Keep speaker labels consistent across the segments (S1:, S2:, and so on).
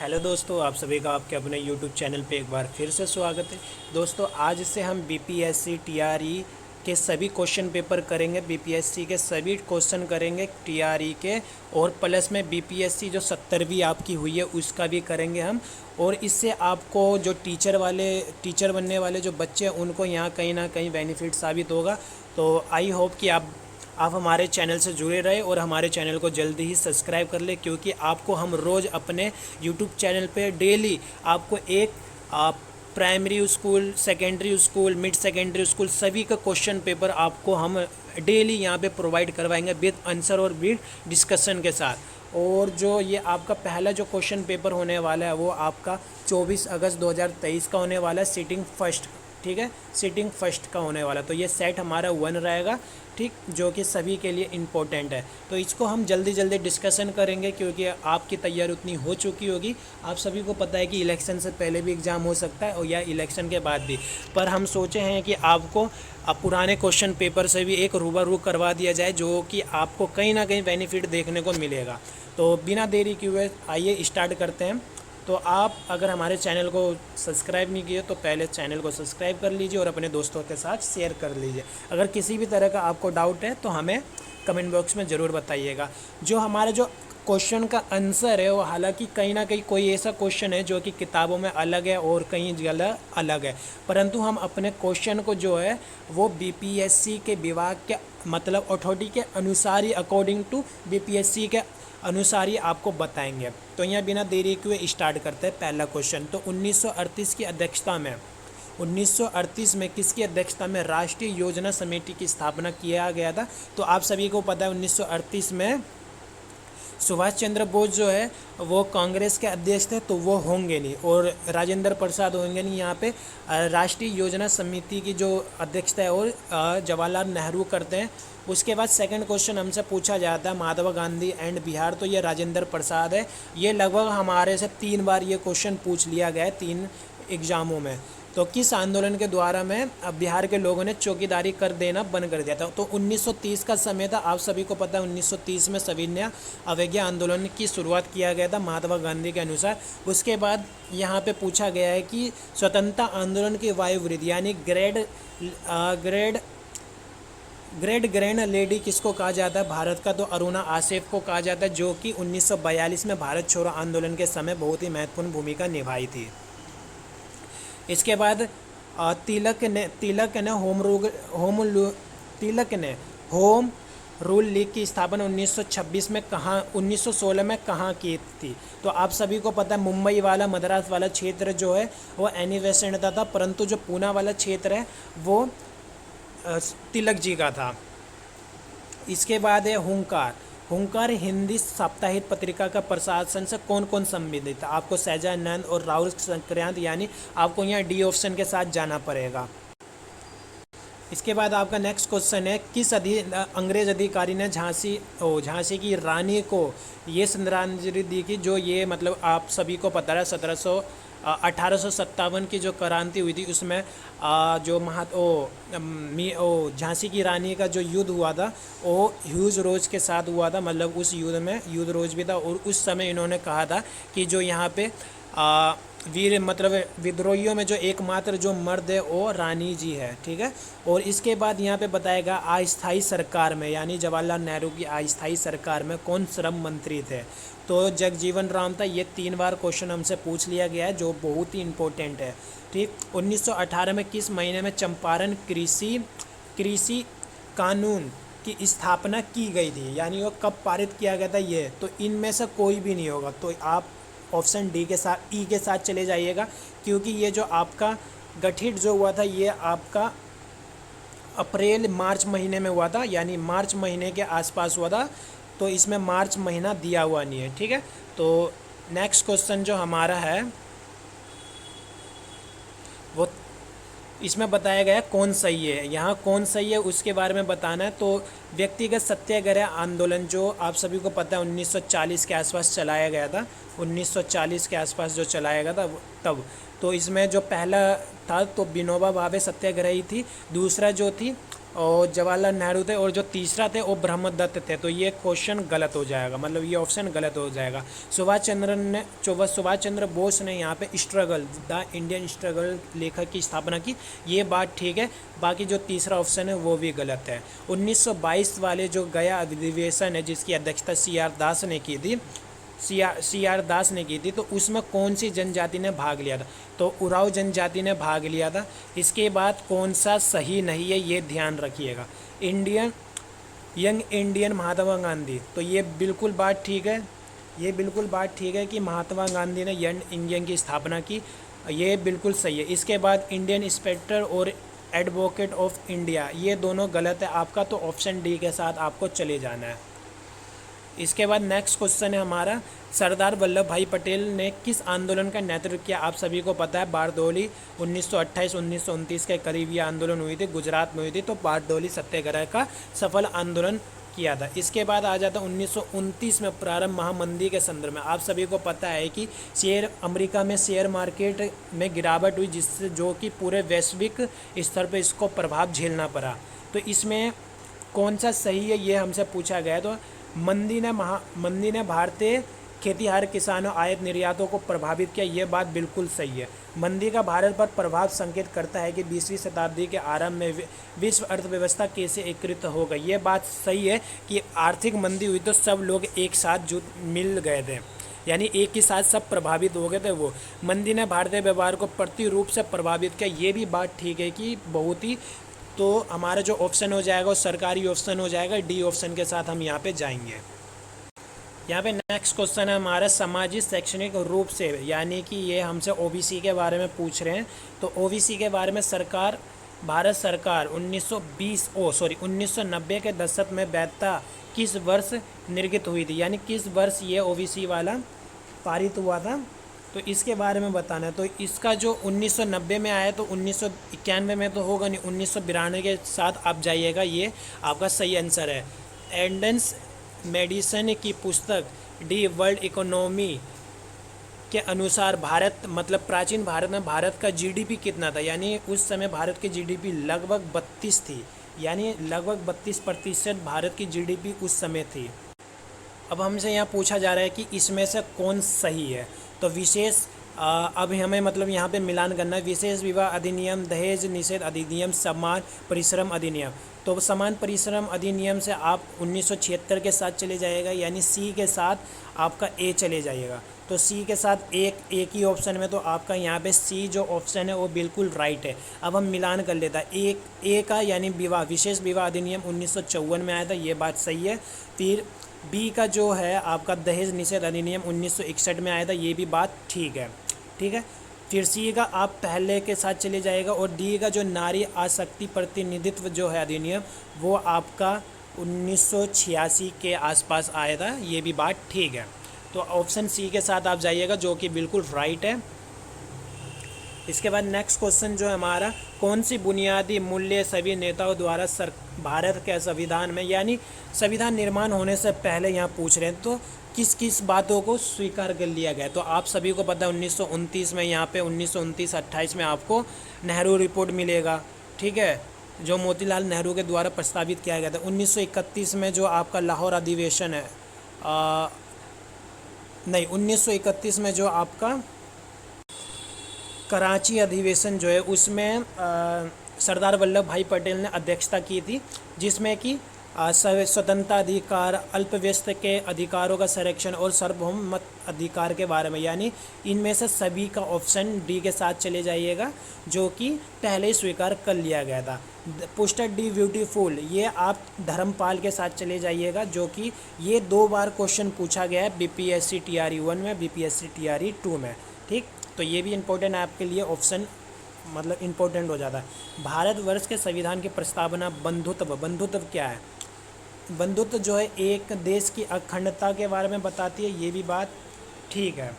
S1: Hello दोस्तों, आप सभी का आपके अपने YouTube चैनल पे एक बार फिर से स्वागत है। दोस्तों, आज से हम बीपीएससी टीआरई के सभी क्वेश्चन पेपर करेंगे। बीपीएससी के सभी क्वेश्चन करेंगे टीआरई के, और प्लस में बीपीएससी जो 70वीं आपकी हुई है उसका भी करेंगे हम। और इससे आपको जो टीचर बनने वाले जो बच्चे हैं उनको यहाँ कहीं ना कहीं बेनिफिट साबित होगा। तो आई होप कि आप हमारे चैनल से जुड़े रहे और हमारे चैनल को जल्दी ही सब्सक्राइब कर ले, क्योंकि आपको हम रोज़ अपने यूट्यूब चैनल पे डेली आपको एक primary school, secondary school, mid secondary school सभी का क्वेश्चन पेपर आपको हम डेली यहाँ पे प्रोवाइड करवाएंगे विद आंसर और विद डिस्कशन के साथ। और जो ये आपका पहला जो क्वेश्चन पेपर होने वाला है वो आपका 24 अगस्त 2023 का होने वाला है, सिटिंग फर्स्ट। ठीक है, सिटिंग फर्स्ट का होने वाला। तो ये सेट हमारा 1 रहेगा, ठीक, जो कि सभी के लिए इम्पोर्टेंट है। तो इसको हम जल्दी जल्दी डिस्कशन करेंगे, क्योंकि आपकी तैयारी उतनी हो चुकी होगी। आप सभी को पता है कि इलेक्शन से पहले भी एग्ज़ाम हो सकता है और या इलेक्शन के बाद भी, पर हम सोचे हैं कि आपको पुराने क्वेश्चन पेपर से भी एक रूबरू करवा दिया जाए, जो कि आपको कहीं ना कहीं बेनिफिट देखने को मिलेगा। तो बिना देरी किए आइए स्टार्ट करते हैं। तो आप अगर हमारे चैनल को सब्सक्राइब नहीं किए तो पहले चैनल को सब्सक्राइब कर लीजिए और अपने दोस्तों के साथ शेयर कर लीजिए। अगर किसी भी तरह का आपको डाउट है तो हमें कमेंट बॉक्स में ज़रूर बताइएगा। जो हमारा जो क्वेश्चन का आंसर है वो हालांकि कहीं ना कहीं कोई ऐसा क्वेश्चन है जो कि किताबों में अलग है और कहीं जगह अलग है, परंतु हम अपने क्वेश्चन को जो है वो बीपीएससी के विभाग के मतलब अथॉरिटी के अनुसार ही, अकॉर्डिंग टू बीपीएससी के अनुसार ही आपको बताएंगे। तो यहाँ बिना देरी के स्टार्ट करते हैं पहला क्वेश्चन। तो 1938 की अध्यक्षता में 1938 में किसकी अध्यक्षता में राष्ट्रीय योजना समिति की स्थापना किया गया था? तो आप सभी को पता है 1938 में सुभाष चंद्र बोस जो है वो कांग्रेस के अध्यक्ष थे, तो वो होंगे नहीं, और राजेंद्र प्रसाद होंगे नहीं। यहाँ पे राष्ट्रीय योजना समिति की जो अध्यक्षता है और जवाहरलाल नेहरू करते हैं। उसके बाद सेकंड क्वेश्चन हमसे पूछा जाता है महात्मा गांधी एंड बिहार, तो ये राजेंद्र प्रसाद है। ये लगभग हमारे से 3 बार ये क्वेश्चन पूछ लिया गया है 3 एग्जामों में। तो किस आंदोलन के द्वारा में अब बिहार के लोगों ने चौकीदारी कर देना बंद कर दिया था? तो 1930 का समय था। आप सभी को पता है 1930 में सविनय अवज्ञा आंदोलन की शुरुआत किया गया था महात्मा गांधी के अनुसार। उसके बाद यहाँ पे पूछा गया है कि स्वतंत्रता आंदोलन की वायुवृत्ति यानी ग्रेट लेडी किसको कहा जाता है भारत का? तो अरुणा आसेफ को कहा जाता है, जो कि 1942 में भारत छोड़ो आंदोलन के समय बहुत ही महत्वपूर्ण भूमिका निभाई थी। इसके बाद तिलक ने होम रूल लीग की स्थापना 1916 में कहाँ की थी? तो आप सभी को पता है मुंबई वाला, मद्रास वाला क्षेत्र जो है वो एनी बेसेंट था, परंतु जो पूना वाला क्षेत्र है वो तिलक जी का था। इसके बाद है हुंकार हिंदी साप्ताहिक पत्रिका का प्रशासन से कौन कौन संबंधित था? आपको सहजानंद और राहुल संक्रांत, यानी आपको यहाँ डी ऑप्शन के साथ जाना पड़ेगा। इसके बाद आपका नेक्स्ट क्वेश्चन है किस अंग्रेज अधिकारी ने झांसी की रानी को ये श्रद्धांजलि दी कि जो ये मतलब आप सभी को पता है 1857 की जो क्रांति हुई थी उसमें जो झांसी की रानी का जो युद्ध हुआ था वो ह्यूज रोज के साथ हुआ था। मतलब उस युद्ध में ह्यूज रोज भी था, और उस समय इन्होंने कहा था कि जो यहाँ पे वीर मतलब विद्रोहियों में जो एकमात्र जो मर्द है वो रानी जी है। ठीक है, और इसके बाद यहाँ पे बताएगा अस्थाई सरकार में, यानी जवाहरलाल नेहरू की अस्थाई सरकार में कौन श्रम मंत्री थे? तो जगजीवन राम था। ये 3 बार क्वेश्चन हमसे पूछ लिया गया है, जो बहुत ही इंपॉर्टेंट है। ठीक, 1918 में किस महीने में चंपारण कृषि कानून की स्थापना की गई थी? यानी वो कब पारित किया गया था? ये तो इनमें से कोई भी नहीं होगा, तो आप ऑप्शन डी के साथ ई के साथ चले जाइएगा, क्योंकि ये जो आपका गठित जो हुआ था ये आपका अप्रैल मार्च महीने में हुआ था, यानी मार्च महीने के आसपास हुआ था, तो इसमें मार्च महीना दिया हुआ नहीं है। ठीक है, तो नेक्स्ट क्वेश्चन जो हमारा है वो इसमें बताया गया कौन सही है। यहाँ कौन सही है उसके बारे में बताना है। तो व्यक्तिगत सत्याग्रह आंदोलन जो आप सभी को पता है 1940 के आसपास चलाया गया था, 1940 के आसपास जो चलाया गया था तब। तो इसमें जो पहला था तो विनोबा भावे सत्याग्रही थी, दूसरा जो थी और जवाहरलाल नेहरू थे, और जो तीसरा थे वो ब्रह्मदत्त थे। तो ये क्वेश्चन गलत हो जाएगा, मतलब ये ऑप्शन गलत हो जाएगा। सुभाष चंद्र बोस ने यहाँ पे स्ट्रगल, द इंडियन स्ट्रगल लेखक की स्थापना की, ये बात ठीक है। बाकी जो तीसरा ऑप्शन है वो भी गलत है। 1922 वाले जो गया अधिवेशन है जिसकी अध्यक्षता CR दास ने की थी, CR दास ने की थी, तो उसमें कौन सी जनजाति ने भाग लिया था? तो उराव जनजाति ने भाग लिया था। इसके बाद कौन सा सही नहीं है ये ध्यान रखिएगा। यंग इंडियन महात्मा गांधी, तो ये बिल्कुल बात ठीक है, ये बिल्कुल बात ठीक है कि महात्मा गांधी ने यंग इंडियन की स्थापना की, ये बिल्कुल सही है। इसके बाद इंडियन इंस्पेक्टर और एडवोकेट ऑफ इंडिया, ये दोनों गलत है आपका, तो ऑप्शन डी के साथ आपको चले जाना है। इसके बाद नेक्स्ट क्वेश्चन है हमारा, सरदार वल्लभ भाई पटेल ने किस आंदोलन का नेतृत्व किया? आप सभी को पता है, बारडोली 1928-1929 के करीब ये आंदोलन हुई थी, गुजरात में हुई थी। तो बारडोली सत्याग्रह का सफल आंदोलन किया था। इसके बाद आ जाता 1929 में प्रारंभ महामंदी के संदर्भ में। आप सभी को पता है कि अमेरिका में शेयर मार्केट में गिरावट हुई, जिससे जो कि पूरे वैश्विक स्तर पर इसको प्रभाव झेलना पड़ा। तो इसमें कौन सा सही है ये हमसे पूछा गया। तो मंदी ने भारतीय खेतीहार किसानों आयात निर्यातों को प्रभावित किया, ये बात बिल्कुल सही है। मंदी का भारत पर प्रभाव संकेत करता है कि 20वीं शताब्दी के आरंभ में विश्व अर्थव्यवस्था कैसे एकीकृत हो गई। ये बात सही है कि आर्थिक मंदी हुई तो सब लोग एक साथ जुट मिल गए थे, यानी एक ही साथ सब प्रभावित हो गए थे। वो मंदी ने भारतीय व्यापार को प्रतिरूप से प्रभावित किया, ये भी बात ठीक है कि बहुत ही। तो हमारा जो ऑप्शन हो जाएगा वो सरकारी ऑप्शन हो जाएगा, डी ऑप्शन के साथ हम यहाँ पे जाएंगे। यहाँ पे नेक्स्ट क्वेश्चन है हमारा, सामाजिक शैक्षणिक रूप से, यानी कि ये हमसे ओबीसी के बारे में पूछ रहे हैं। तो ओबीसी के बारे में भारत सरकार 1990 के दशक में वैधता किस वर्ष निर्गत हुई थी, यानी किस वर्ष ये ओबीसी वाला पारित हुआ था, तो इसके बारे में बताना है। तो इसका जो 1990 में आया तो 1991 में तो होगा नहीं, 1992 के साथ आप जाइएगा, ये आपका सही आंसर है। एंडेंस मेडिसन की पुस्तक डी वर्ल्ड इकोनॉमी के अनुसार भारत, मतलब प्राचीन भारत में भारत का जीडीपी कितना था, यानी उस समय भारत की जीडीपी लगभग 32 थी, यानी लगभग 32% भारत की जीडीपी उस समय थी। अब हमसे यहाँ पूछा जा रहा है कि इसमें से कौन सही है। तो अब हमें मतलब यहाँ पे मिलान करना है। विशेष विवाह अधिनियम, दहेज निषेध अधिनियम, समान परिश्रम अधिनियम। तो समान परिश्रम अधिनियम से आप 1976 के साथ चले जाएगा, यानी सी के साथ आपका ए चले जाइएगा। तो सी के साथ एक ही ऑप्शन में, तो आपका यहाँ पे सी जो ऑप्शन है वो बिल्कुल राइट है। अब हम मिलान कर लेता है, ए का यानी विशेष विवाह अधिनियम 1954 में आया था, ये बात सही है। फिर बी का जो है आपका दहेज निषेध अधिनियम 1961 में आया था, ये भी बात ठीक है, ठीक है। फिर सी का आप पहले के साथ चले जाएगा, और डी का जो नारी आसक्ति प्रतिनिधित्व जो है अधिनियम, वो आपका 1986 के आसपास आया था, ये भी बात ठीक है। तो ऑप्शन सी के साथ आप जाइएगा, जो कि बिल्कुल राइट है। इसके बाद नेक्स्ट क्वेश्चन जो है हमारा, कौन सी बुनियादी मूल्य सभी नेताओं द्वारा भारत के संविधान में, यानी संविधान निर्माण होने से पहले यहाँ पूछ रहे हैं, तो किस किस बातों को स्वीकार कर लिया गया। तो आप सभी को पता है 1929 में, यहाँ पे 1929-28 में आपको नेहरू रिपोर्ट मिलेगा, ठीक है, जो मोतीलाल नेहरू के द्वारा प्रस्तावित किया गया था। 1931 में जो आपका लाहौर अधिवेशन है, 1931 में जो आपका कराची अधिवेशन जो है, उसमें सरदार वल्लभ भाई पटेल ने अध्यक्षता की थी, जिसमें कि स्वतंत्रता अधिकार, अल्पव्यस्त के अधिकारों का संरक्षण और सार्वभौमत्व अधिकार के बारे में, यानी इनमें से सभी का ऑप्शन डी के साथ चले जाइएगा, जो कि पहले ही स्वीकार कर लिया गया था। पोस्टर डी ब्यूटीफुल, ये आप धर्मपाल के साथ चले जाइएगा, जो कि ये 2 बार क्वेश्चन पूछा गया है बीपीएससी टीआरई 1 में, बीपीएससी टीआरई 2 में, ठीक। तो ये भी इम्पोर्टेंट है आपके लिए, ऑप्शन मतलब इम्पोर्टेंट हो जाता है। भारतवर्ष के संविधान की प्रस्तावना बंधुत्व क्या है? बंधुत्व जो है एक देश की अखंडता के बारे में बताती है, ये भी बात ठीक है।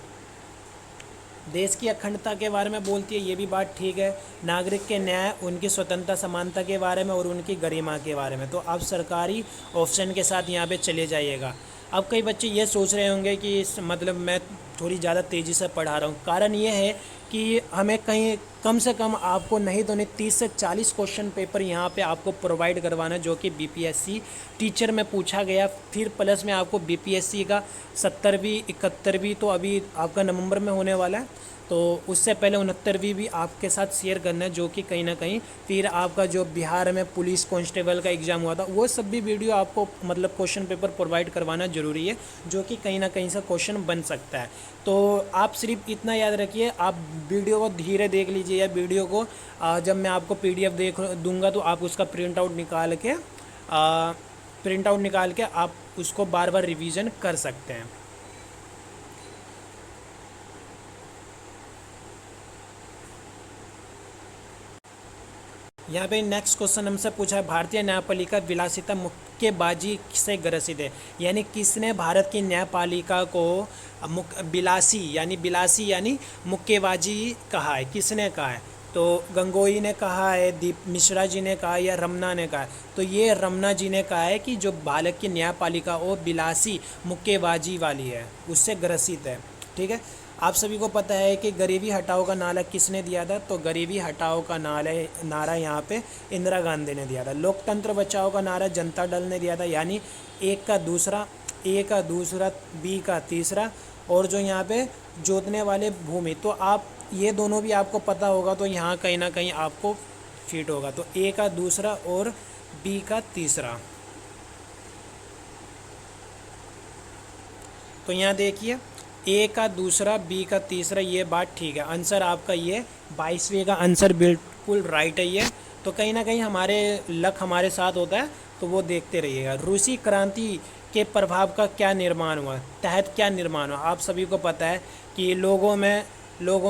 S1: देश की अखंडता के बारे में बोलती है, ये भी बात ठीक है। नागरिक के न्याय, उनकी स्वतंत्रता समानता के बारे में और उनकी गरिमा के बारे में। तो आप सरकारी ऑप्शन के साथ यहाँ पे चले जाइएगा। अब कई बच्चे ये सोच रहे होंगे कि मतलब मैं थोड़ी ज़्यादा तेज़ी से पढ़ा रहा हूँ। कारण ये है कि हमें कहीं कम से कम आपको नहीं तो नहीं 30 से 40 क्वेश्चन पेपर यहाँ पे आपको प्रोवाइड करवाना, जो कि बीपीएससी टीचर में पूछा गया। फिर प्लस में आपको बीपीएससी का 70वीं 71वीं तो अभी आपका नवंबर में होने वाला है, तो उससे पहले 69वीं भी आपके साथ शेयर करना है, जो कि कहीं ना कहीं फिर आपका जो बिहार में पुलिस कांस्टेबल का एग्ज़ाम हुआ था वो सब भी वीडियो आपको मतलब क्वेश्चन पेपर प्रोवाइड करवाना ज़रूरी है, जो कि कहीं ना कहीं से क्वेश्चन बन सकता है। तो आप सिर्फ इतना याद रखिए, आप वीडियो को धीरे देख लीजिए, या वीडियो को जब मैं आपको पीडीएफ देख दूंगा तो आप उसका प्रिंट आउट निकाल के आप उसको बार बार रिवीजन कर सकते हैं। यहाँ पे नेक्स्ट क्वेश्चन हमसे पूछा है, भारतीय न्यायपालिका विलासिता मुक्केबाजी से ग्रसित है, यानी किसने भारत की न्यायपालिका को बिलासी यानी मुक्केबाजी कहा है, किसने कहा है? तो गंगोई ने कहा है, दीप मिश्रा जी ने कहा, या रमना ने कहा है? तो ये रमना जी ने कहा है कि जो भारत की न्यायपालिका वो बिलासी मुक्केबाजी वाली है, उससे ग्रसित है। ठीक है, आप सभी को पता है कि गरीबी हटाओ का नारा किसने दिया था? तो गरीबी हटाओ का नारा यहाँ पे इंदिरा गांधी ने दिया था। लोकतंत्र बचाओ का नारा जनता दल ने दिया था, यानी ए का दूसरा बी का तीसरा, और जो यहाँ पे जोतने वाले भूमि, तो आप ये दोनों भी आपको पता होगा, तो यहाँ कहीं ना कहीं आपको फिट होगा। तो ए का दूसरा और बी का तीसरा। तो यहाँ देखिए, ए का दूसरा बी का तीसरा, ये बात ठीक है। आंसर आपका ये 22वें का आंसर बिल्कुल राइट है ये। तो कहीं ना कहीं हमारे लक हमारे साथ होता है, तो वो देखते रहिएगा। रूसी क्रांति के प्रभाव का क्या निर्माण हुआ, तहत क्या निर्माण हुआ? आप सभी को पता है कि लोगों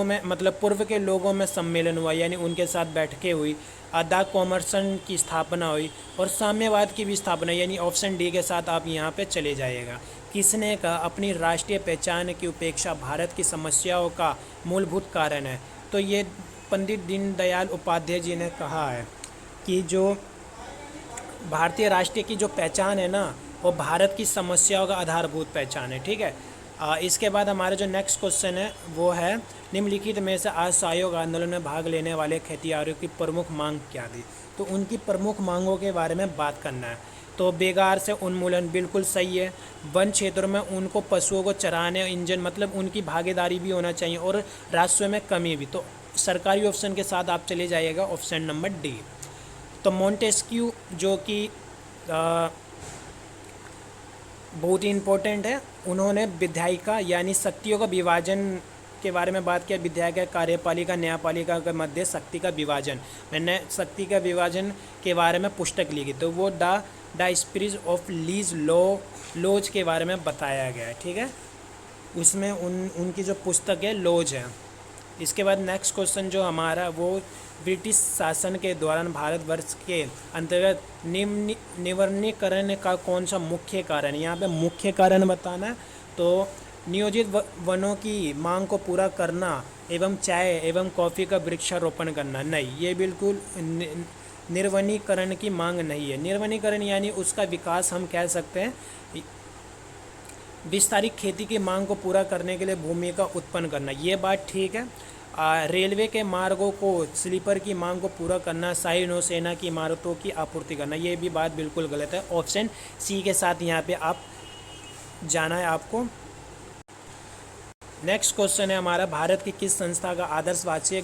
S1: में मतलब पूर्व के लोगों में सम्मेलन हुआ, यानी उनके साथ बैठकें हुई, द कॉमर्सन की स्थापना हुई, और साम्यवाद की भी स्थापना, यानी ऑप्शन डी के साथ आप यहाँ पे चले जाइएगा। किसने कहा अपनी राष्ट्रीय पहचान की उपेक्षा भारत की समस्याओं का मूलभूत कारण है? तो ये पंडित दीनदयाल उपाध्याय जी ने कहा है कि जो भारतीय राष्ट्रीय की जो पहचान है ना, वो भारत की समस्याओं का आधारभूत पहचान है। ठीक है, इसके बाद हमारा जो नेक्स्ट क्वेश्चन है वो है, निम्नलिखित में से असहयोग आंदोलन में भाग लेने वाले खेतिहरों की प्रमुख मांग क्या थी? तो उनकी प्रमुख मांगों के बारे में बात करना है। तो बेगार से उन्मूलन बिल्कुल सही है। वन क्षेत्रों में उनको पशुओं को चराने इंजन, मतलब उनकी भागीदारी भी होना चाहिए, और राजस्व में कमी भी। तो सरकारी ऑप्शन के साथ आप चले जाइएगा, ऑप्शन नंबर डी। तो मोंटेस्क्यू जो कि बहुत ही इम्पोर्टेंट है, उन्होंने विधायिका यानी शक्तियों का विभाजन के बारे में बात किया। विधायिका, कार्यपालिका, न्यायपालिका के मध्य शक्ति का विभाजन, मैंने शक्ति का विभाजन के बारे में पुस्तक लिखी, तो वो द स्पिरिट ऑफ लीज लॉज के बारे में बताया गया है। ठीक है, उसमें उनकी जो पुस्तक है लॉज है। इसके बाद नेक्स्ट क्वेश्चन जो हमारा वो ब्रिटिश शासन के दौरान भारतवर्ष के अंतर्गत निवर्णीकरण का कौन सा मुख्य कारण? यहाँ पे मुख्य कारण बताना है। तो नियोजित वनों की मांग को पूरा करना एवं चाय एवं कॉफ़ी का वृक्षारोपण करना, नहीं, ये बिल्कुल निर्वनीकरण की मांग नहीं है। निर्वनीकरण यानी उसका विकास हम कह सकते हैं। विस्तारित खेती की मांग को पूरा करने के लिए भूमि का उत्पन्न करना, ये बात ठीक है। रेलवे के मार्गों को स्लीपर की मांग को पूरा करना, शाही नौसेना की इमारतों की आपूर्ति करना, ये भी बात बिल्कुल गलत है। ऑप्शन सी के साथ यहाँ पे आप जाना है आपको। नेक्स्ट क्वेश्चन है हमारा, भारत की किस संस्था का आदर्शवाची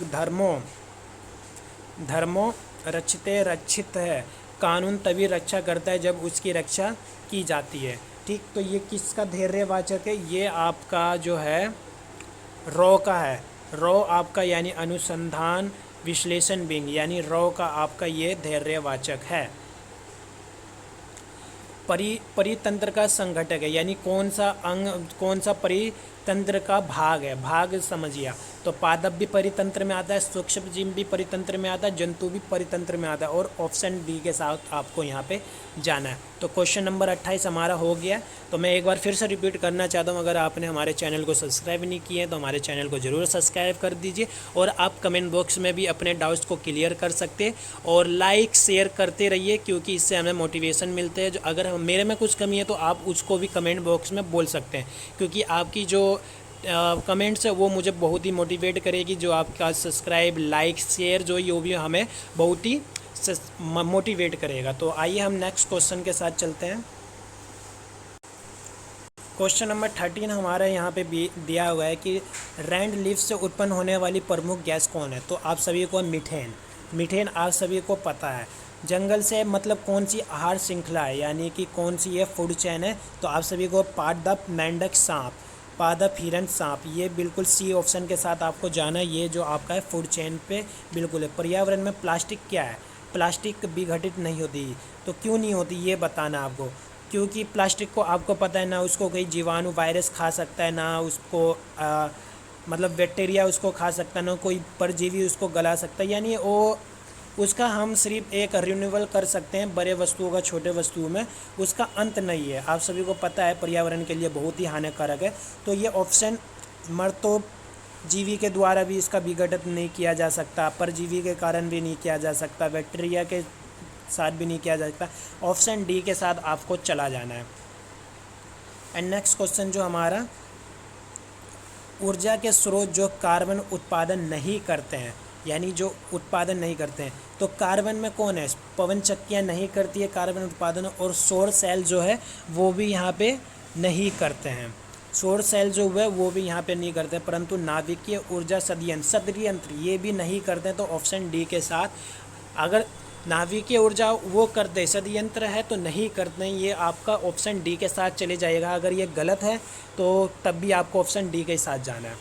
S1: धर्मो रक्षिते रक्षित है? कानून तभी रक्षा करता है जब उसकी रक्षा की जाती है। ठीक, तो ये किसका धैर्यवाचक है? ये आपका जो है रॉ का है। रॉ आपका यानी अनुसंधान विश्लेषण विंग, यानी रॉ का आपका ये धैर्यवाचक है। परितंत्र का संघटक है, यानी कौन सा अंग, कौन सा परितंत्र का भाग है? भाग समझिए। तो पादप भी परितंत्र में आता है, सूक्ष्मजीव भी परितंत्र में आता है, जंतु भी परितंत्र में आता है, और ऑप्शन डी के साथ आपको यहाँ पे जाना है। तो क्वेश्चन नंबर 28 हमारा हो गया। तो मैं एक बार फिर से रिपीट करना चाहता हूँ, अगर आपने हमारे चैनल को सब्सक्राइब नहीं किए तो हमारे चैनल को ज़रूर सब्सक्राइब कर दीजिए, और आप कमेंट बॉक्स में भी अपने डाउट्स को क्लियर कर सकते हैं, और लाइक शेयर करते रहिए, क्योंकि इससे हमें मोटिवेशन मिलते हैं। जो अगर मेरे में कुछ कमी है तो आप उसको भी कमेंट बॉक्स में बोल सकते हैं, क्योंकि आपकी जो कमेंट्स है वो मुझे बहुत ही मोटिवेट करेगी, जो आपका सब्सक्राइब लाइक शेयर जो भी हमें बहुत ही मोटिवेट करेगा। तो आइए हम नेक्स्ट क्वेश्चन के साथ चलते हैं। क्वेश्चन नंबर 13 हमारा यहाँ पे भी दिया हुआ है कि रैंड लीफ से उत्पन्न होने वाली प्रमुख गैस कौन है। तो आप सभी को मीथेन, मीथेन आप सभी को पता है। जंगल से मतलब कौन सी आहार श्रृंखला है, यानी कि कौन सी ये फूड चेन है। तो आप सभी को पादप, मेंढक, सांप, पादप, हिरन, सांप, ये बिल्कुल सी ऑप्शन के साथ आपको जाना है। ये जो आपका है फूड चेन पे बिल्कुल है। पर्यावरण में प्लास्टिक क्या है, प्लास्टिक विघटित नहीं होती। तो क्यों नहीं होती ये बताना आपको, क्योंकि प्लास्टिक को आपको पता है ना उसको कोई जीवाणु वायरस खा सकता है, ना उसको मतलब बैक्टीरिया उसको खा सकता है, ना कोई परजीवी उसको गला सकता है। यानी वो उसका हम सिर्फ एक रिन्यूअल कर सकते हैं बड़े वस्तुओं का छोटे वस्तुओं में, उसका अंत नहीं है। आप सभी को पता है पर्यावरण के लिए बहुत ही हानिकारक है। तो ये ऑप्शन मर्तो जीवी के द्वारा भी इसका विघटन नहीं किया जा सकता, परजीवी के कारण भी नहीं किया जा सकता, बैक्टीरिया के साथ भी नहीं किया जा सकता। ऑप्शन डी के साथ आपको चला जाना है। एंड नेक्स्ट क्वेश्चन जो हमारा, ऊर्जा के स्रोत जो कार्बन उत्पादन नहीं करते हैं, यानी जो उत्पादन नहीं करते हैं, तो कार्बन में कौन है। पवन चक्कियाँ नहीं करती है कार्बन उत्पादन, और सौर सेल जो है वो भी यहाँ पे नहीं करते हैं। सौर सेल जो है वो भी यहाँ पे नहीं करते हैं, परंतु नाभिकीय ऊर्जा षड्यंत्र ये भी नहीं करते हैं। तो ऑप्शन डी के साथ, अगर नाभिकीय ऊर्जा वो करते षड्यंत्र है तो नहीं करते हैं, ये आपका ऑप्शन डी के साथ चले जाएगा। अगर ये गलत है तो तब भी आपको ऑप्शन डी के साथ जाना है।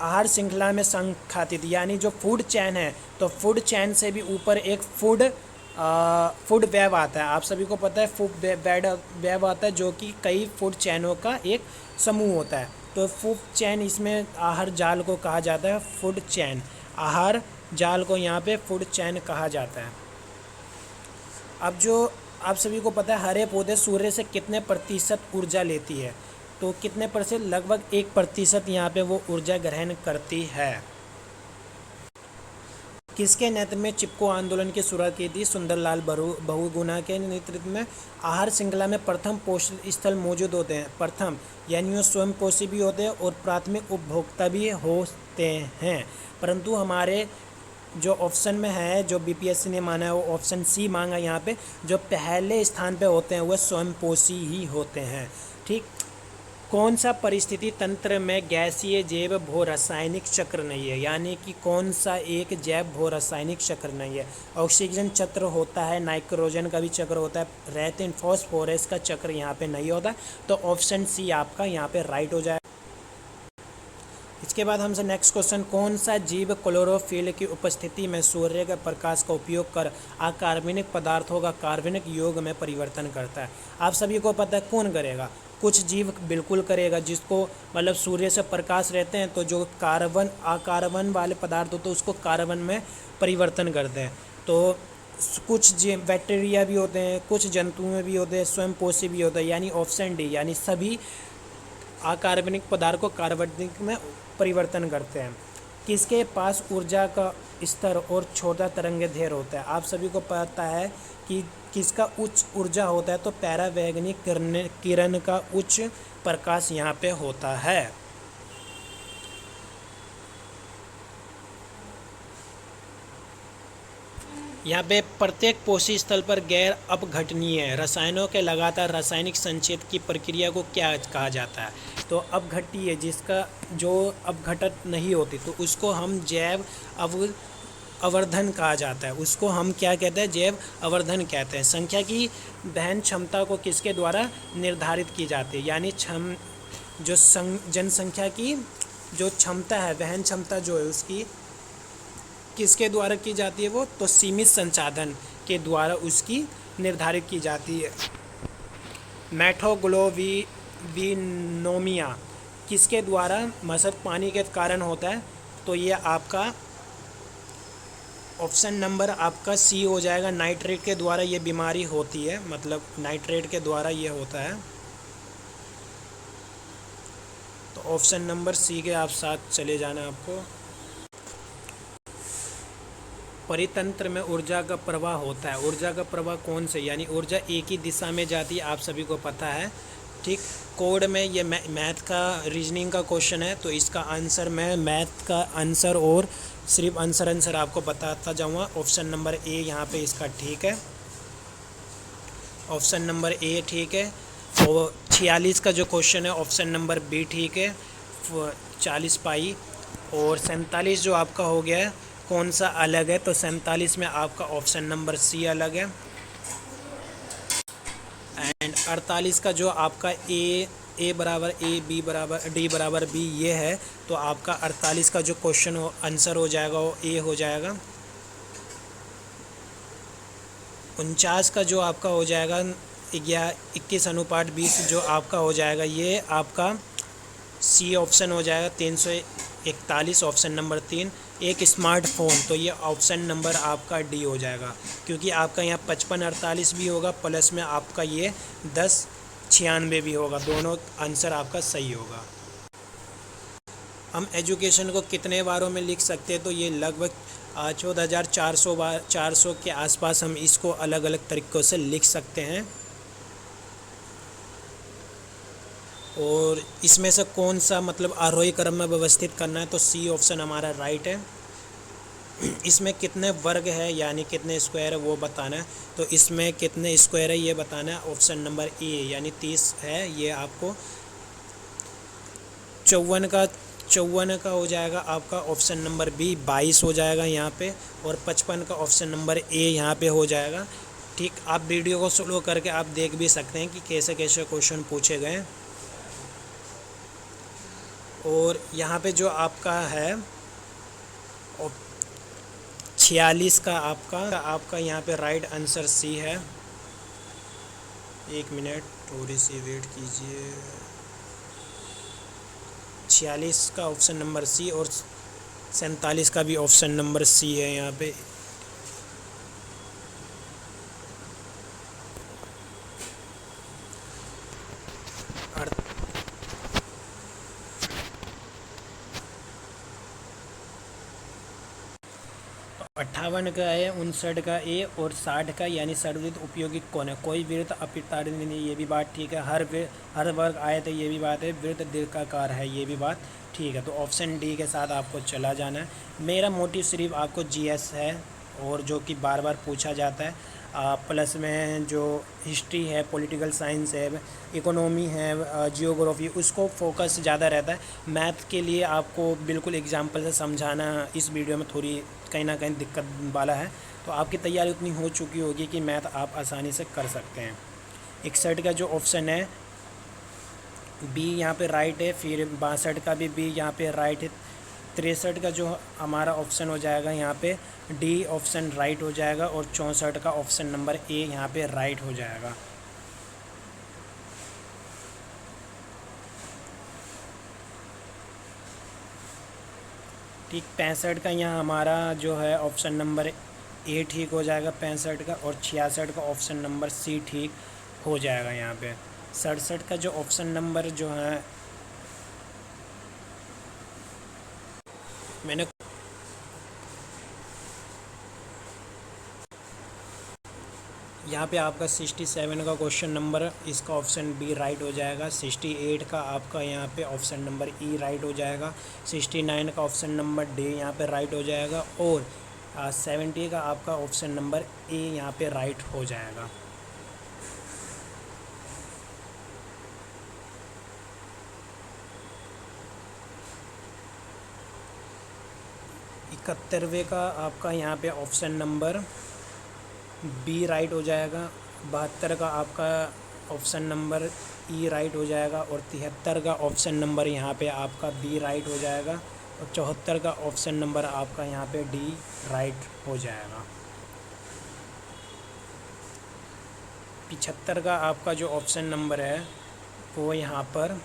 S1: आहार श्रृंखला में संखातित, यानी जो फूड चैन है, तो फूड चैन से भी ऊपर एक फूड वेब आता है। आप सभी को पता है फूड वेब आता है, जो कि कई फूड चैनों का एक समूह होता है। तो फूड चैन, इसमें आहार जाल को कहा जाता है फूड चैन, आहार जाल को यहाँ पे फूड चैन कहा जाता है। अब जो आप सभी को पता है हरे पौधे सूर्य से कितने प्रतिशत ऊर्जा लेती है। तो कितने परसेंट, लगभग 1% यहाँ पे वो ऊर्जा ग्रहण करती है। किसके नेतृत्व में चिपको आंदोलन की शुरुआत की थी। सुंदरलाल बहुगुणा के नेतृत्व में। आहार श्रृंखला में प्रथम पोषण स्थल मौजूद होते हैं। प्रथम यानी वो स्वयं पोषी भी होते हैं और प्राथमिक उपभोक्ता भी होते हैं, परंतु हमारे जो ऑप्शन में है, जो बीपीएससी ने माना है, वो ऑप्शन सी मांगा यहाँ पे। जो पहले स्थान पे होते हैं वह स्वयं पोषी ही होते हैं। ठीक, कौन सा परिस्थिति तंत्र में गैसीय जैव भू रासायनिक चक्र नहीं है, यानी कि कौन सा एक जैव भू रासायनिक चक्र नहीं है। ऑक्सीजन चक्र होता है, नाइट्रोजन का भी चक्र होता है, रेतिन फॉस्फोरस का चक्र यहाँ पे नहीं होता। तो ऑप्शन सी आपका यहाँ पे राइट हो जाए। इसके बाद हमसे नेक्स्ट क्वेश्चन, कौन सा जीव क्लोरोफिल की उपस्थिति में सूर्य के प्रकाश का उपयोग कर अकार्बनिक पदार्थों का कार्बनिक योग में परिवर्तन करता है। आप सभी को पता है कौन करेगा। कुछ जीव बिल्कुल करेगा, जिसको मतलब सूर्य से प्रकाश रहते हैं तो जो कार्बन अकार्बन वाले पदार्थ होते हैं उसको कार्बन में परिवर्तन करते हैं। तो कुछ जीव बैक्टीरिया भी होते हैं, कुछ जंतु में भी होते हैं, स्वयं पोषी भी होते हैं, यानी ऑप्शन डी, यानी सभी अकार्बनिक पदार्थ को कार्बनिक में परिवर्तन करते हैं। किसके पास ऊर्जा का स्तर और छोटा तरंग दैर्घ्य होता है। आप सभी को पता है कि किसका उच्च ऊर्जा होता है। तो पैरावैगनिक किरण का उच्च प्रकाश यहाँ पे होता है। यहाँ पे प्रत्येक पोषी स्थल पर गैर अपघटनीय रसायनों के लगातार रासायनिक संचेत की प्रक्रिया को क्या कहा जाता है। तो अपघटीय, जिसका जो अपघटित नहीं होती, तो उसको हम जैव अवर्धन कहा जाता है। उसको हम क्या कहते हैं, जैव अवर्धन कहते हैं। संख्या की वहन क्षमता को किसके द्वारा निर्धारित की जाती है, यानी जो जनसंख्या की जो क्षमता है, वहन क्षमता जो है उसकी किसके द्वारा की जाती है वो, तो सीमित संसाधन के द्वारा उसकी निर्धारित की जाती है। मेट्रोग्लोविनोमिया किसके द्वारा मसक पानी के कारण होता है। तो ये आपका ऑप्शन नंबर आपका सी हो जाएगा। नाइट्रेट के द्वारा ये बीमारी होती है, मतलब नाइट्रेट के द्वारा ये होता है। तो ऑप्शन नंबर सी के आप साथ चले जाना आपको। परितंत्र में ऊर्जा का प्रवाह होता है। ऊर्जा का प्रवाह कौन से, यानी ऊर्जा एक ही दिशा में जाती है, आप सभी को पता है। ठीक। कोड में ये मैथ का रीजनिंग का क्वेश्चन है, तो इसका आंसर मैं मैथ का आंसर और सिर्फ आंसर आपको बताता जाऊँगा। ऑप्शन नंबर ए यहाँ पे इसका ठीक है, ऑप्शन नंबर ए ठीक है। और 46 का जो क्वेश्चन है ऑप्शन नंबर बी ठीक है, 40 पाई। और 47 जो आपका हो गया है कौन सा अलग है, तो 47 में आपका ऑप्शन नंबर सी अलग है। एंड 48 का जो आपका ए बराबर ए, बी बराबर डी बराबर बी ये है, तो आपका 48 का जो क्वेश्चन आंसर हो जाएगा वो ए हो जाएगा। 49 का जो आपका हो जाएगा 21:20 जो आपका हो जाएगा ये आपका सी ऑप्शन हो जाएगा। 341 ऑप्शन नंबर 3। एक स्मार्टफोन, तो ये ऑप्शन नंबर आपका डी हो जाएगा, क्योंकि आपका यहाँ 55-48 भी होगा प्लस में आपका ये 10-96 भी होगा, दोनों आंसर आपका सही होगा। हम एजुकेशन को कितने बारों में लिख सकते हैं, तो ये लगभग 14,400 के आसपास हम इसको अलग अलग तरीक़ों से लिख सकते हैं। और इसमें से कौन सा मतलब आरोही क्रम में व्यवस्थित करना है, तो सी ऑप्शन हमारा राइट है। इसमें कितने वर्ग है यानी कितने स्क्वायर है वो बताना है, तो इसमें कितने स्क्वायर है ये बताना है। ऑप्शन नंबर ए यानी 30 है, ये आपको 54 का हो जाएगा आपका ऑप्शन नंबर बी, 22 हो जाएगा यहाँ पे। और 55 का ऑप्शन नंबर ए यहाँ पे हो जाएगा। ठीक, आप वीडियो को स्लो करके आप देख भी सकते हैं कि कैसे कैसे क्वेश्चन पूछे गए। और यहाँ पे जो आपका है 46 का आपका यहाँ पे राइट आंसर सी है। एक मिनट थोड़ी सी वेट कीजिए। 46 का ऑप्शन नंबर सी और 47 का भी ऑप्शन नंबर सी है यहाँ पे। 58 का है, 59 का ए और 60 का यानी सर्ववृत्त उपयोगी कौन है। कोई वृत्त अपरितारित नहीं, ये भी बात ठीक है। हर वर्ग आए थे, ये भी बात है। वृत्त दीर्घाकार है, ये भी बात ठीक है। तो ऑप्शन डी के साथ आपको चला जाना है। मेरा मोटिव सिर्फ आपको जीएस है और जो कि बार बार पूछा जाता है, प्लस में जो हिस्ट्री है, पॉलिटिकल साइंस है, इकोनॉमी है, जियोग्राफी, उसको फोकस ज़्यादा रहता है। मैथ के लिए आपको बिल्कुल एग्जांपल से समझाना इस वीडियो में थोड़ी कहीं ना कहीं दिक्कत वाला है। तो आपकी तैयारी उतनी हो चुकी होगी कि मैथ आप आसानी से कर सकते हैं। 61 का जो ऑप्शन है बी यहाँ पे राइट है, फिर 62 का भी बी यहाँ पे राइट है। 63 का जो हमारा ऑप्शन हो जाएगा यहाँ पे डी ऑप्शन राइट हो जाएगा। और 64 का ऑप्शन नंबर ए यहाँ पे राइट हो जाएगा। ठीक, 65 का यहाँ हमारा जो है ऑप्शन नंबर ए ठीक हो जाएगा 65 का। और 66 का ऑप्शन नंबर सी ठीक हो जाएगा यहाँ पे। 67 का जो ऑप्शन नंबर जो है मैंने यहाँ पे आपका 67 का क्वेश्चन नंबर इसका ऑप्शन बी राइट हो जाएगा। 68 का आपका यहाँ पे ऑप्शन नंबर ई राइट हो जाएगा। 69 का ऑप्शन नंबर डी यहाँ पे राइट हो जाएगा। और 70 का आपका ऑप्शन नंबर ए यहाँ पे राइट हो जाएगा। इकहत्तरवें का आपका यहाँ पे ऑप्शन नंबर बी राइट हो जाएगा। 72 का आपका ऑप्शन नंबर ई राइट हो जाएगा। और 73 का ऑप्शन नंबर यहाँ पे आपका बी राइट हो जाएगा। और 74 का ऑप्शन नंबर आपका यहाँ पे डी राइट हो जाएगा। 75 का आपका जो ऑप्शन नंबर है वो यहाँ पर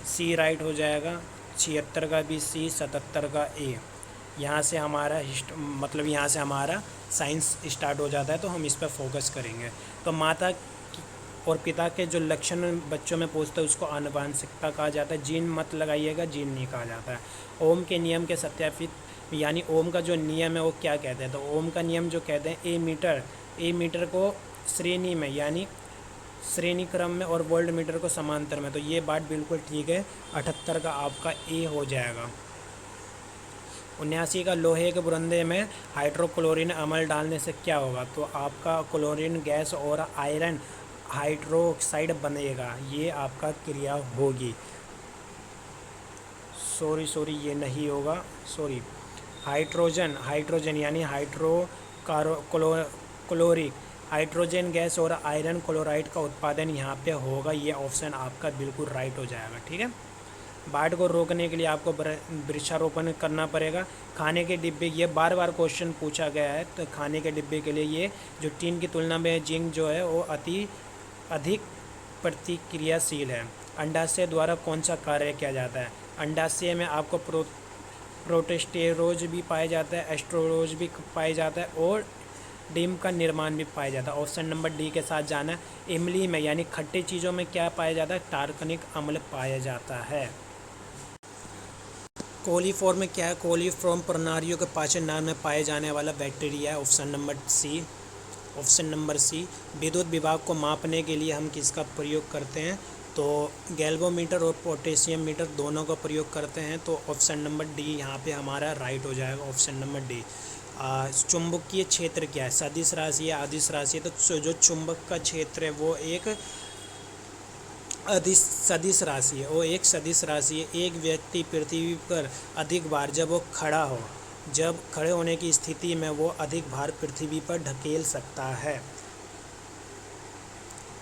S1: सी राइट हो जाएगा। 76 का भी सी, 77 का ए। यहाँ से हमारा मतलब यहाँ से हमारा साइंस स्टार्ट हो जाता है, तो हम इस पर फोकस करेंगे। तो माता और पिता के जो लक्षण बच्चों में पूछते हैं उसको आनुवांशिकता कहा जाता है। जीन मत लगाइएगा, जीन नहीं कहा जाता है। ओम के नियम के सत्यापित यानी ओम का जो नियम है वो क्या कहते हैं, तो ओम का नियम जो कहते हैं ए मीटर को श्रेणी में यानी श्रेणी क्रम में और वोल्ट मीटर को समांतर में। तो ये बात बिल्कुल ठीक है, 78 का आपका ए हो जाएगा। 79 का लोहे के बुरंदे में हाइड्रोक्लोरिन अम्ल डालने से क्या होगा? तो आपका क्लोरीन गैस और आयरन हाइड्रोक्साइड बनेगा, ये आपका क्रिया होगी। सॉरी ये नहीं होगा, सॉरी। हाइड्रोजन यानी क्लोरिक हाइड्रोजन गैस और आयरन क्लोराइड का उत्पादन यहाँ पे होगा। ये ऑप्शन आपका बिल्कुल राइट हो जाएगा, ठीक है। बाढ़ को रोकने के लिए आपको वृक्षारोपण करना पड़ेगा। खाने के डिब्बे, ये बार बार क्वेश्चन पूछा गया है, तो खाने के डिब्बे के लिए ये जो टीन की तुलना में जिंक जो है वो अधिक प्रतिक्रियाशील है। अंडाशय द्वारा कौन सा कार्य किया जाता है? अंडाशय में आपको प्रोटेस्टेरोज भी पाया जाता है, एस्ट्रोलोज भी पाया जाता है और डिम का निर्माण भी पाया जाता है। ऑप्शन नंबर डी के साथ जाना है। इमली में यानी खट्टी चीज़ों में क्या पाया जाता है? टार्कनिक अम्ल पाया जाता है। कोलीफॉर्म में क्या है? कोलीफॉर्म प्रणालियों के पाचन नाल में पाए जाने वाला बैक्टीरिया है। Option number C. विद्युत विभाग को मापने के लिए हम किसका प्रयोग करते हैं? तो गैल्वोमीटर और पोटेशियम मीटर दोनों का प्रयोग करते हैं। तो ऑप्शन नंबर डी यहाँ पे हमारा राइट हो जाएगा, ऑप्शन नंबर डी। चुंबकीय क्षेत्र क्या है? सदिश राशि है, अदिश राशि है? तो जो चुंबक का क्षेत्र है वो एक सदिश राशि है, वो एक सदिश राशि है। एक व्यक्ति पृथ्वी पर अधिक बार जब वो जब खड़े होने की स्थिति में वो अधिक भार पृथ्वी पर ढकेल सकता है।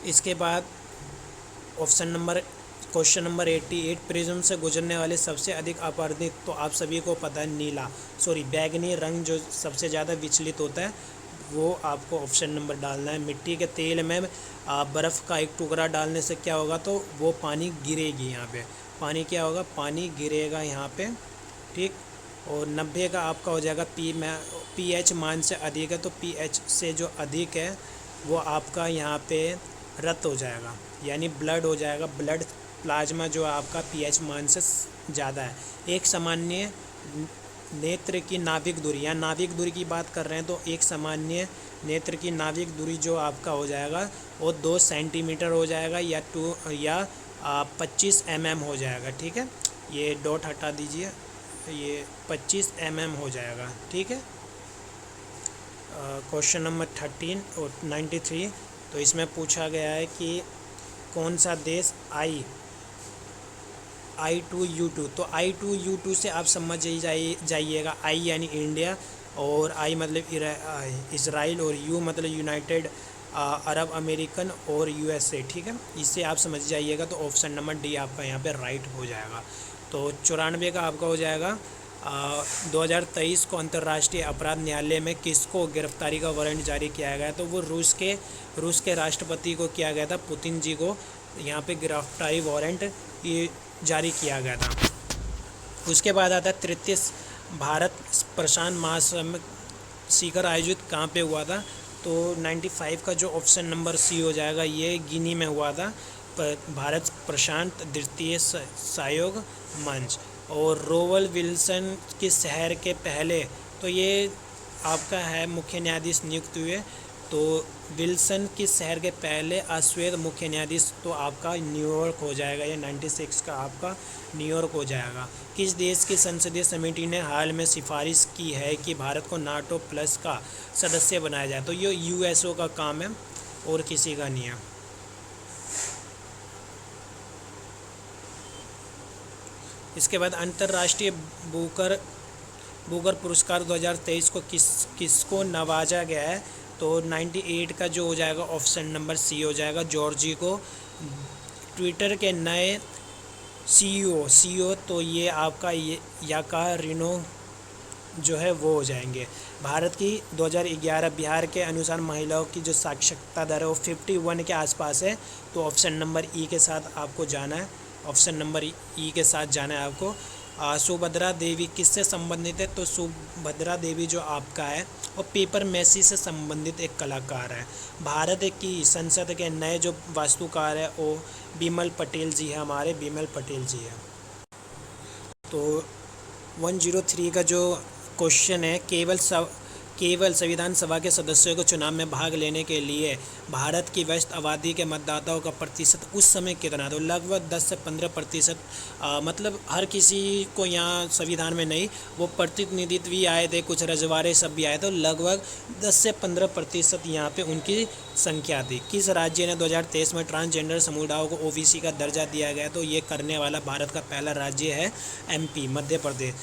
S1: इसके बाद क्वेश्चन नंबर 88, प्रिज्म से गुजरने वाले सबसे अधिक अपवर्तित, तो आप सभी को पता है बैगनी रंग जो सबसे ज़्यादा विचलित होता है वो आपको ऑप्शन नंबर डालना है। मिट्टी के तेल में बर्फ़ का एक टुकड़ा डालने से क्या होगा? तो वो पानी गिरेगी, यहाँ पे पानी क्या होगा? पानी गिरेगा यहाँ पे, ठीक। और 90 का आपका हो जाएगा pH मान से अधिक है, तो pH से जो अधिक है वो आपका यहाँ पे रक्त हो जाएगा, यानी ब्लड हो जाएगा। ब्लड प्लाज्मा जो आपका pH मान से ज़्यादा है। एक सामान्य नेत्र की नाभिक दूरी, या नाभिक दूरी की बात कर रहे हैं, तो एक सामान्य नेत्र की नाभिक दूरी जो आपका हो जाएगा वो 2 सेंटीमीटर हो जाएगा, या 25 mm हो जाएगा, ठीक है। ये डॉट हटा दीजिए, ये 25 mm हो जाएगा, ठीक है। क्वेश्चन नंबर 13 और 93, तो इसमें पूछा गया है कि कौन सा देश I2U2, तो I2U2 से आप समझ जाइएगा। I यानी इंडिया, और I मतलब इसराइल, और U मतलब यूनाइटेड अरब अमेरिकन और USA, ठीक है। इससे आप समझ जाइएगा। तो ऑप्शन नंबर डी आपका यहाँ पे राइट हो जाएगा। तो 94 का आपका हो जाएगा 2023 को अंतर्राष्ट्रीय अपराध न्यायालय में किसको गिरफ्तारी का वारंट जारी किया गया? तो वो रूस के राष्ट्रपति को किया गया था, पुतिन जी को यहाँ पे गिरफ्तारी वारंट ये जारी किया गया था। उसके बाद आता है 33 भारत प्रशांत महासागरीय शिखर आयोजित कहाँ पे हुआ था? तो 95 का जो ऑप्शन नंबर सी हो जाएगा, ये गिनी में हुआ था, भारत प्रशांत द्वितीय सहयोग मंच। और रोवल विल्सन किस शहर के पहले, तो ये आपका है मुख्य न्यायाधीश नियुक्त हुए। तो विल्सन किस शहर के पहले अश्वेत मुख्य न्यायाधीश? तो आपका न्यूयॉर्क हो जाएगा, ये 96 का आपका न्यूयॉर्क हो जाएगा। किस देश की संसदीय समिति ने हाल में सिफारिश की है कि भारत को नाटो प्लस का सदस्य बनाया जाए? तो ये यूएसओ का काम है और किसी का नहीं है। इसके बाद अंतर्राष्ट्रीय बुकर पुरस्कार 2023 को किसको नवाजा गया है? तो 98 का जो हो जाएगा ऑप्शन नंबर सी हो जाएगा, जॉर्जी को। ट्विटर के नए सीईओ तो ये आपका याकारिनो जो है वो हो जाएंगे। भारत की 2011 बिहार के अनुसार महिलाओं की जो साक्षरता दर है वो 51 के आसपास है। तो ऑप्शन नंबर ई के साथ आपको जाना है, ऑप्शन नंबर ई के साथ जाना है आपको। सुभद्रा देवी किससे संबंधित है? तो सुभद्रा देवी जो आपका है वो पेपर मैसी से संबंधित एक कलाकार है। भारत की संसद के नए जो वास्तुकार है वो बिमल पटेल जी है, हमारे बिमल पटेल जी है। तो 103 का जो क्वेश्चन है, केवल संविधान सभा के सदस्यों को चुनाव में भाग लेने के लिए भारत की वयस्क आबादी के मतदाताओं का प्रतिशत उस समय कितना, तो लगभग 10 से 15%। मतलब हर किसी को यहाँ संविधान में नहीं, वो प्रतिनिधित्व भी आए थे, कुछ रजवाड़े सब भी आए, तो लगभग 10 से 15% यहाँ पे उनकी संख्या थी। किस राज्य ने 2023 में ट्रांसजेंडर समुदायों को ओबीसी का दर्जा दिया गया, तो ये करने वाला भारत का पहला राज्य है एमपी, मध्य प्रदेश।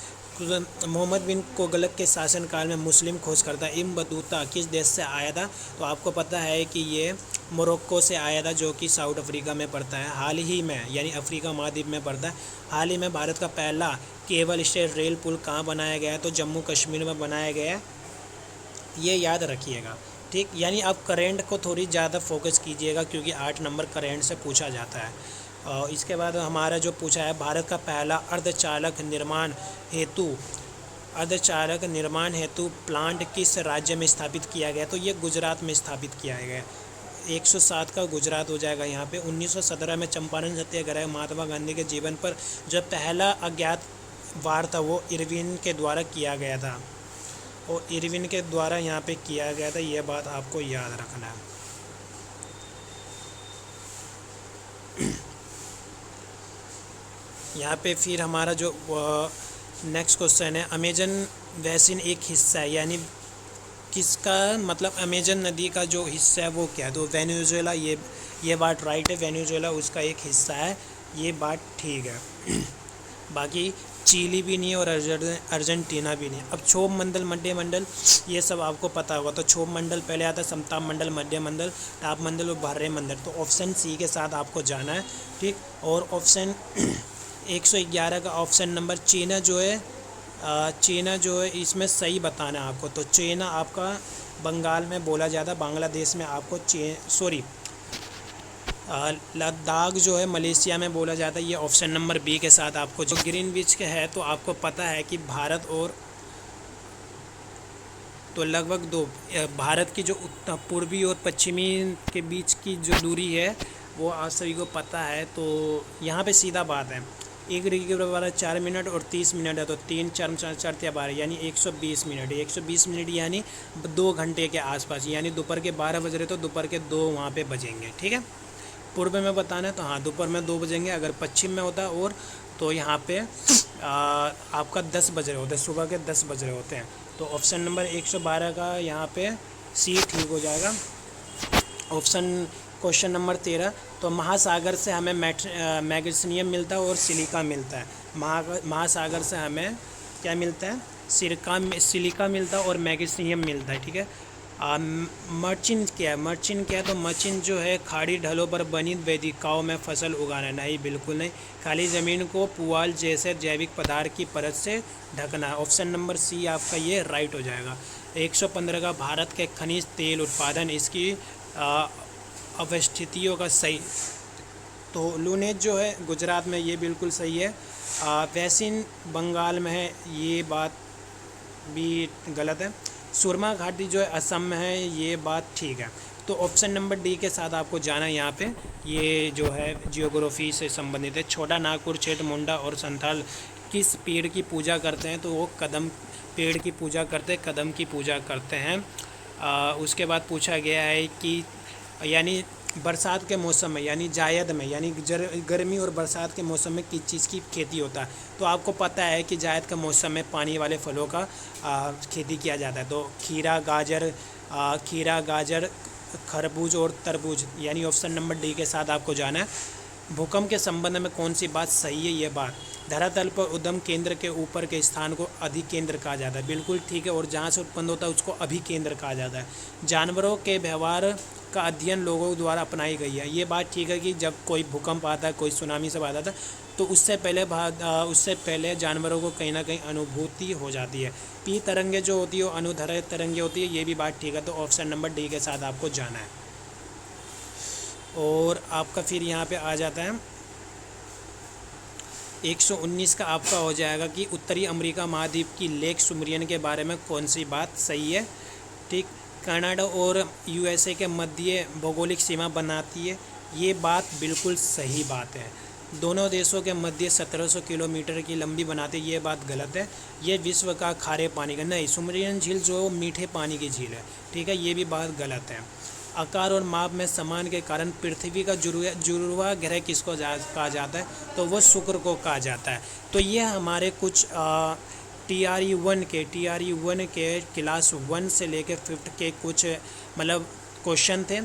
S1: मोहम्मद बिन तुगलक के शासनकाल में मुस्लिम खोजकर्ता इब्न बतूता किस देश से आया था, तो आपको पता है कि ये मोरक्को से आया था, जो कि साउथ अफ्रीका में पड़ता है। हाल ही में, यानी अफ्रीका महाद्वीप में पड़ता है, हाल ही में भारत का पहला केबल स्टेट रेल पुल कहाँ बनाया गया है, तो जम्मू कश्मीर में बनाया गया है, ये याद रखिएगा। ठीक, यानी आप करेंट को थोड़ी ज़्यादा फोकस कीजिएगा, क्योंकि 8 नंबर करेंट से पूछा जाता है। इसके बाद हमारा जो पूछा है, भारत का पहला अर्धचालक निर्माण हेतु प्लांट किस राज्य में स्थापित किया गया, तो ये गुजरात में स्थापित किया गया। 107 का गुजरात हो जाएगा यहाँ पे। 1917 में चंपारण सत्याग्रह महात्मा गांधी के जीवन पर जो पहला अज्ञात वार था, वो इरविन के द्वारा किया गया था, और इरविन के द्वारा यहाँ पे किया गया था, ये बात आपको याद रखना है। यहाँ पे फिर हमारा जो नेक्स्ट क्वेश्चन है, अमेजन बेसिन एक हिस्सा है, यानी किसका, मतलब अमेजन नदी का जो हिस्सा है वो क्या है, तो वेनेजुएला, ये बात राइट है, वेनेजुएला उसका एक हिस्सा है, ये बात ठीक है। बाकी चिली भी नहीं और अर्जेंटीना भी नहीं। अब क्षोभ मंडल, मध्य मंडल, ये सब आपको पता होगा, तो क्षोभ मंडल पहले आता है, समताप मंडल, मध्य मंडल, ताप मंडल और भार्य मंडल, तो ऑप्शन सी के साथ आपको जाना है। ठीक, और ऑप्शन 111 का ऑप्शन नंबर चीना जो है इसमें सही बताना है आपको, तो चीना आपका बंगाल में बोला जाता है, बांग्लादेश में आपको लद्दाख जो है मलेशिया में बोला जाता है, ये ऑप्शन नंबर बी के साथ आपको जो ग्रीनविच के है, तो आपको पता है कि भारत और तो लगभग भारत की जो पूर्वी और पश्चिमी के बीच की जो दूरी है वो आप सभी को पता है। तो यहाँ पे सीधा बात है, 1 डिग्री के बराबर 4 मिनट और 30 मिनट है, तो 3 4 4 4 12 यानी 120 मिनट, 120 मिनट यानी 2 घंटे के आसपास, यानी दोपहर के 12 बज रहे तो दोपहर के 2 वहाँ पे बजेंगे। ठीक है, पूर्व में बताना है तो हाँ दोपहर में 2 बजेंगे, अगर पश्चिम में होता और तो यहाँ पे आपका 10 बज रहे होते, सुबह के 10 बज रहे होते हैं, तो ऑप्शन नंबर 112 का यहाँ पे सी ठीक हो जाएगा। क्वेश्चन नंबर 13, तो महासागर से हमें मैग्नीशियम मिलता है और सिलिका मिलता है। महासागर से हमें क्या मिलता है, सिलिका मिलता है और मैग्नीशियम मिलता है। ठीक है, मर्चिन क्या है, तो मर्चिन जो है खाड़ी ढलों पर बनी वेदिकाओं में फसल उगाना, नहीं बिल्कुल नहीं, खाली ज़मीन को पुआल जैसे जैविक पदार्थ की परत से ढकना है। ऑप्शन नंबर सी आपका ये राइट हो जाएगा। 115 का भारत के खनिज तेल उत्पादन इसकी अवस्थितियों का सही, तो लूनेज जो है गुजरात में, ये बिल्कुल सही है। वैसिन बंगाल में है, ये बात भी गलत है। सुरमा घाटी जो है असम में है, ये बात ठीक है। तो ऑप्शन नंबर डी के साथ आपको जाना है यहाँ पे, ये जो है जियोग्राफी से संबंधित है। छोटा नागपुर क्षेत्र मुंडा और संथाल किस पेड़ की पूजा करते हैं, तो वो कदम पेड़ की पूजा करते हैं, कदम की पूजा करते हैं। उसके बाद पूछा गया है कि यानी बरसात के मौसम में, यानी जायद में, यानी गर्मी और बरसात के मौसम में किस चीज़ की खेती होता है, तो आपको पता है कि जायद के मौसम में पानी वाले फलों का खेती किया जाता है, तो खीरा गाजर खरबूज और तरबूज, यानी ऑप्शन नंबर डी के साथ आपको जाना है। भूकंप के संबंध में कौन सी बात सही है, ये बात धरातल पर उद्गम केंद्र के ऊपर के स्थान को अधिकेंद्र कहा जाता है, बिल्कुल ठीक है, और जहाँ से उत्पन्न होता है उसको अभिकेंद्र कहा जाता है। जानवरों के व्यवहार का अध्ययन लोगों द्वारा अपनाई गई है, ये बात ठीक है कि जब कोई भूकंप आता है, कोई सुनामी सब आता था, तो उससे पहले जानवरों को कहीं ना कहीं अनुभूति हो जाती है। पी तरंगे जो होती है वो अनुदैर्ध्य तरंगे होती है, ये भी बात ठीक है, तो ऑप्शन नंबर डी के साथ आपको जाना है। और आपका फिर यहाँ पे आ जाता है 119 का आपका हो जाएगा कि उत्तरी अमेरिका महाद्वीप की लेक सुमरियन के बारे में कौन सी बात सही है। ठीक, कनाडा और यूएसए के मध्य भौगोलिक सीमा बनाती है, ये बात बिल्कुल सही बात है। दोनों देशों के मध्य 1700 किलोमीटर की लंबी बनाते, ये बात गलत है। ये विश्व का खारे पानी का नहीं, सुमेरियन झील जो मीठे पानी की झील है, ठीक है, ये भी बात गलत है। आकार और माप में समान के कारण पृथ्वी का जुड़वा ग्रह किसको कहा जाता है, तो वो शुक्र को कहा जाता है। तो ये हमारे कुछ टी आर ई 1 के क्लास 1 से लेकर 5th के कुछ मतलब क्वेश्चन थे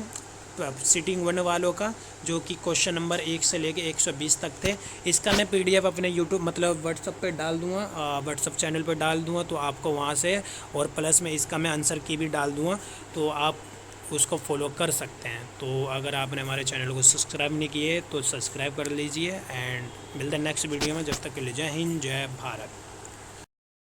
S1: सिटिंग 1 वालों का, जो कि क्वेश्चन नंबर 1 से लेके 120 तक थे। इसका मैं पीडीएफ अपने यूट्यूब मतलब व्हाट्सअप पे डाल दूंगा, व्हाट्सअप चैनल पे डाल दूंगा, तो आपको वहाँ से, और प्लस में इसका मैं आंसर की भी डाल दूंगा, तो आप उसको फॉलो कर सकते हैं। तो अगर आपने हमारे चैनल को सब्सक्राइब नहीं किए तो सब्सक्राइब कर लीजिए, एंड मिलते हैं नेक्स्ट वीडियो में। जब तक के लिए जय हिंद, जय भारत।